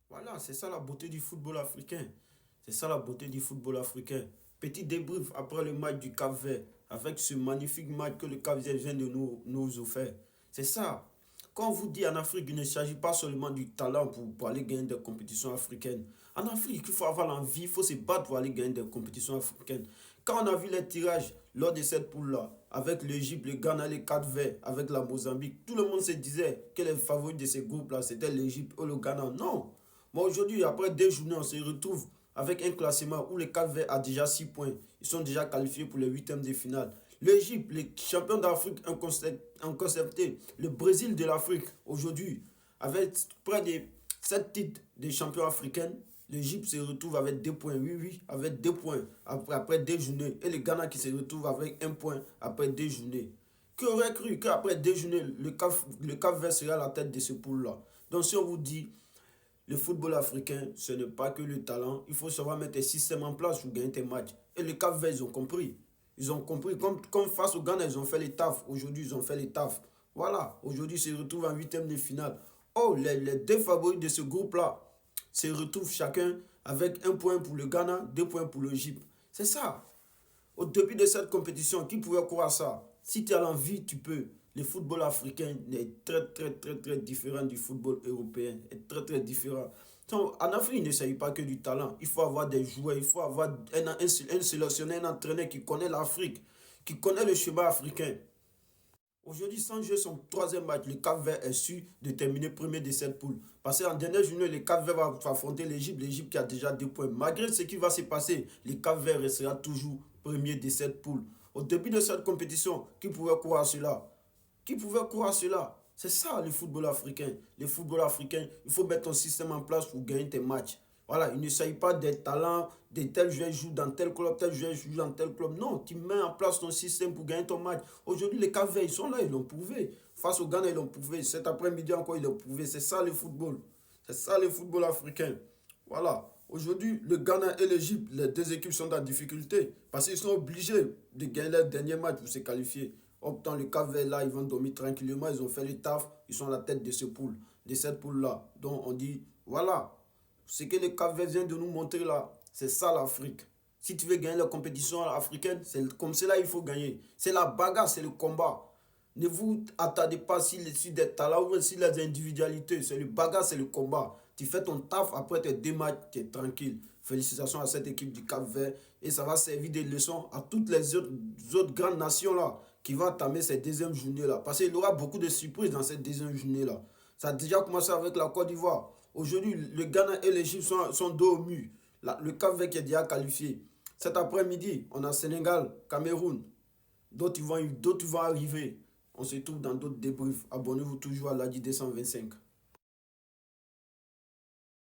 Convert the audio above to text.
Voilà, c'est ça la beauté du football africain. C'est ça la beauté du football africain. Petit débrief après le match du Cap-Vert, avec ce magnifique match que le Cap-Vert vient de nous offrir. C'est ça. Quand on vous dit en Afrique, il ne s'agit pas seulement du talent pour aller gagner des compétitions africaines. En Afrique, il faut avoir l'envie, il faut se battre pour aller gagner des compétitions africaines. Quand on a vu les tirages lors de cette poule-là, avec l'Égypte, le Ghana, les Cap-Vert, avec la Mozambique, tout le monde se disait que les favoris de ces groupes-là, c'était l'Égypte ou le Ghana. Non. Mais aujourd'hui, après 2 journées, on se retrouve avec un classement où le Cap-Vert a déjà 6 points. Ils sont déjà qualifiés pour les huitièmes de finale. L'Égypte, les champions d'Afrique inconceptés, le Brésil de l'Afrique, aujourd'hui, avec près de 7 titres de champions africains, l'Égypte se retrouve avec 2 points. Oui, oui, avec 2 points après 2 journées. Et le Ghana qui se retrouve avec 1 point après 2 journées. Qui aurait cru qu'après 2 journées, le Cap-Vert sera à la tête de ce pool-là? Donc si on vous dit le football africain, ce n'est pas que le talent. Il faut savoir mettre un système en place pour gagner tes matchs. Et les Cap-Verts, ils ont compris. Ils ont compris. Comme face au Ghana, ils ont fait les tafs. Aujourd'hui, ils ont fait les tafs. Voilà. Aujourd'hui, ils se retrouvent en huitième de finale. Oh, les deux favoris de ce groupe-là se retrouvent chacun avec 1 point pour le Ghana, 2 points pour l'Égypte. C'est ça. Au début de cette compétition, qui pouvait croire ça? Si tu as l'envie, tu peux. Le football africain est très différent du football européen. Est très différent. Donc, en Afrique, il ne s'agit pas que du talent. Il faut avoir des joueurs, il faut avoir un sélectionneur, un entraîneur qui connaît l'Afrique, qui connaît le schéma africain. Aujourd'hui, sans jouer son troisième match, le Cap-Vert est su de terminer premier de cette poule. Parce qu'en dernière journée, le Cap-Vert va affronter l'Égypte. L'Égypte qui a déjà 2 points. Malgré ce qui va se passer, le Cap-Vert restera toujours premier de cette poule. Au début de cette compétition, qui pouvait croire cela? Qui pouvait croire cela? C'est ça le football africain. Le football africain, il faut mettre un système en place pour gagner tes matchs. Voilà, il ne s'agit pas des talents, de tel joueur joue dans tel club, tel joueur joue dans tel club. Non, tu mets en place ton système pour gagner ton match. Aujourd'hui, les Cap-Verts, ils sont là, ils l'ont prouvé. Face au Ghana, ils l'ont prouvé. Cet après-midi encore, ils l'ont prouvé. C'est ça le football. C'est ça le football africain. Voilà. Aujourd'hui, le Ghana et l'Égypte, les deux équipes sont en difficulté parce qu'ils sont obligés de gagner leur dernier match pour se qualifier. Optant le Cap-Vert là, ils vont dormir tranquillement, ils ont fait le taf, ils sont à la tête de ce pool, de cette poule-là. Donc on dit, voilà, ce que le Cap-Vert vient de nous montrer là, c'est ça l'Afrique. Si tu veux gagner la compétition africaine, c'est comme cela il faut gagner. C'est la bagarre, c'est le combat. Ne vous attardez pas sur des talents ou sur les individualités. C'est le bagarre, c'est le combat. Tu fais ton taf, après tes 2 matchs, tu es tranquille. Félicitations à cette équipe du Cap-Vert. Et ça va servir de leçon à toutes les autres grandes nations là qui vont entamer cette deuxième journée là. Parce qu'il y aura beaucoup de surprises dans cette deuxième journée là. Ça a déjà commencé avec la Côte d'Ivoire. Aujourd'hui, le Ghana et l'Égypte sont dos au mur. Le Cap-Vert qui est déjà qualifié. Cet après-midi, on a Sénégal, Cameroun. D'autres vont arriver. On se trouve dans d'autres débriefs. Abonnez-vous toujours à l'ADI 225.